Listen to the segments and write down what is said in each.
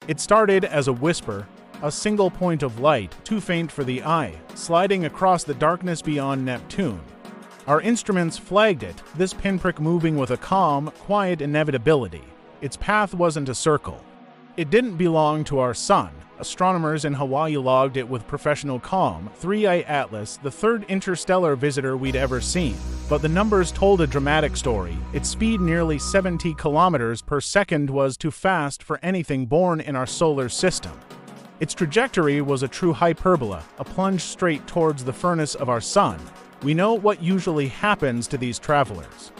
It started as a whisper, a single point of light, too faint for the eye, sliding across the darkness beyond Neptune. Our instruments flagged it, this pinprick moving with a calm, quiet inevitability. Its path wasn't a circle. It didn't belong to our sun. Astronomers in Hawaii logged it with professional calm, 3I Atlas, the third interstellar visitor we'd ever seen. But the numbers told a dramatic story. Its speed, nearly 70 kilometers per second, was too fast for anything born in our solar system. Its trajectory was a true hyperbola, a plunge straight towards the furnace of our sun. We know what usually happens to these travelers.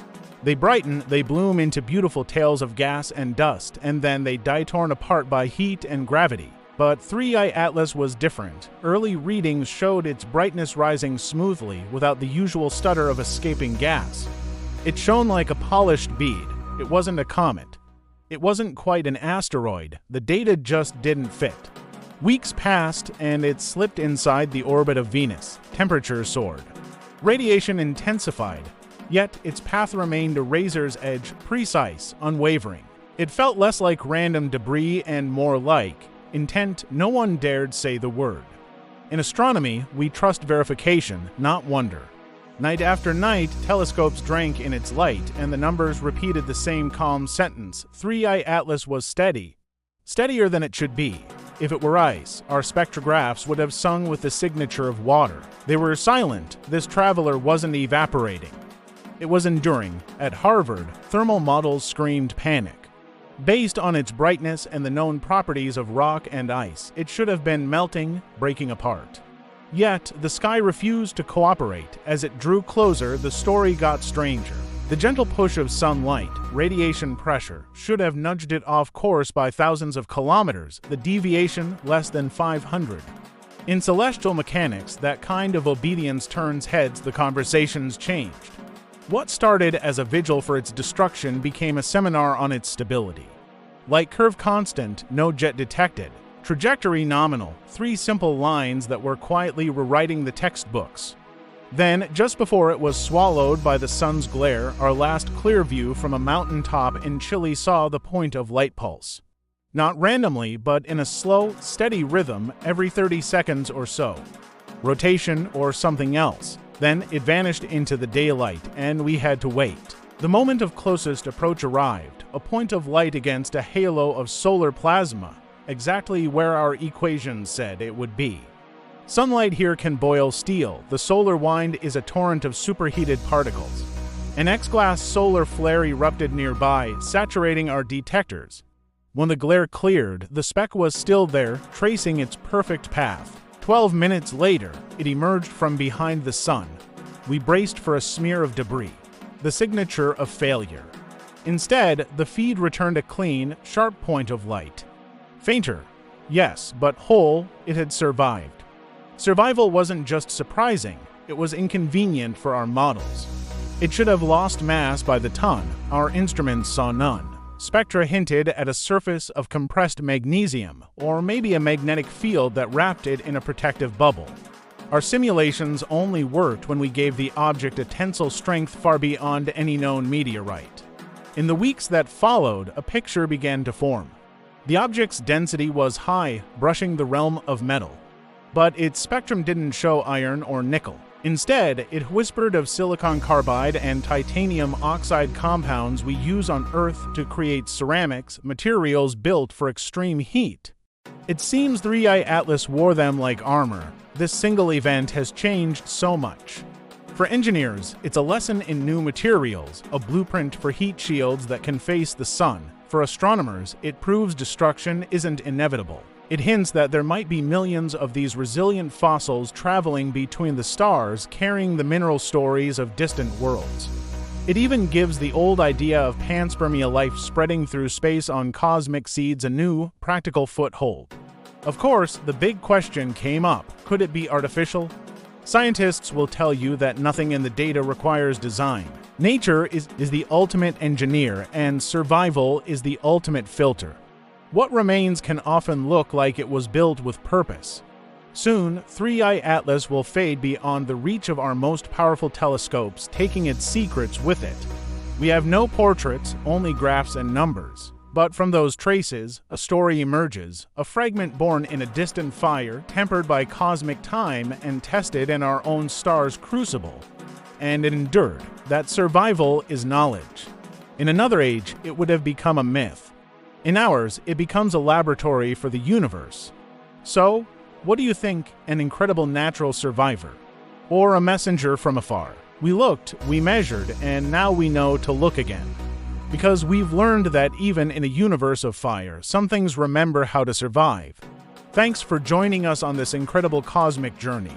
They brighten, they bloom into beautiful tales of gas and dust, and then they die torn apart by heat and gravity. But 3I Atlas was different. Early readings showed its brightness rising smoothly without the usual stutter of escaping gas. It shone like a polished bead. It wasn't a comet. It wasn't quite an asteroid. The data just didn't fit. Weeks passed, and it slipped inside the orbit of Venus. Temperature soared. Radiation intensified, yet its path remained a razor's edge, precise, unwavering. It felt less like random debris and more like intent. No one dared say the word. In astronomy, we trust verification, not wonder. Night after night, telescopes drank in its light, and the numbers repeated the same calm sentence. 3I Atlas was steady. Steadier than it should be. If it were ice, our spectrographs would have sung with the signature of water. They were silent. This traveler wasn't evaporating. It was enduring. At Harvard, thermal models screamed panic. Based on its brightness and the known properties of rock and ice, it should have been melting, breaking apart. Yet, the sky refused to cooperate. As it drew closer, the story got stranger. The gentle push of sunlight, radiation pressure, should have nudged it off course by thousands of kilometers, the deviation less than 500. In celestial mechanics, that kind of obedience turns heads. The conversations changed. What started as a vigil for its destruction became a seminar on its stability. Light curve constant, no jet detected. Trajectory nominal, 3 simple lines that were quietly rewriting the textbooks. Then, just before it was swallowed by the sun's glare, our last clear view from a mountaintop in Chile saw the point of light pulse. Not randomly, but in a slow, steady rhythm every 30 seconds or so. Rotation or something else. Then it vanished into the daylight, and we had to wait. The moment of closest approach arrived, a point of light against a halo of solar plasma, exactly where our equations said it would be. Sunlight here can boil steel. The solar wind is a torrent of superheated particles. An X-glass solar flare erupted nearby, saturating our detectors. When the glare cleared, the speck was still there, tracing its perfect path. 12 minutes later, it emerged from behind the sun. We braced for a smear of debris, the signature of failure. Instead, the feed returned a clean, sharp point of light. Fainter, yes, but whole. It had survived. Survival wasn't just surprising, it was inconvenient for our models. It should have lost mass by the ton. Our instruments saw none. Spectra hinted at a surface of compressed magnesium, or maybe a magnetic field that wrapped it in a protective bubble. Our simulations only worked when we gave the object a tensile strength far beyond any known meteorite. In the weeks that followed, a picture began to form. The object's density was high, brushing the realm of metal. But its spectrum didn't show iron or nickel. Instead, it whispered of silicon carbide and titanium oxide compounds we use on Earth to create ceramics, materials built for extreme heat. It seems 3I Atlas wore them like armor. This single event has changed so much. For engineers, it's a lesson in new materials, a blueprint for heat shields that can face the sun. For astronomers, it proves destruction isn't inevitable. It hints that there might be millions of these resilient fossils traveling between the stars, carrying the mineral stories of distant worlds. It even gives the old idea of panspermia life spreading through space on cosmic seeds a new, practical foothold. Of course, the big question came up. Could it be artificial? Scientists will tell you that nothing in the data requires design. Nature is the ultimate engineer, and survival is the ultimate filter. What remains can often look like it was built with purpose. Soon, 3I Atlas will fade beyond the reach of our most powerful telescopes, taking its secrets with it. We have no portraits, only graphs and numbers. But from those traces, a story emerges, a fragment born in a distant fire, tempered by cosmic time and tested in our own star's crucible. And it endured. That survival is knowledge. In another age, it would have become a myth. In ours, it becomes a laboratory for the universe. So, what do you think, an incredible natural survivor? Or a messenger from afar? We looked, we measured, and now we know to look again. Because we've learned that even in a universe of fire, some things remember how to survive. Thanks for joining us on this incredible cosmic journey.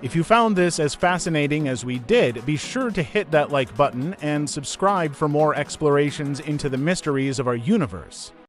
If you found this as fascinating as we did, be sure to hit that like button and subscribe for more explorations into the mysteries of our universe.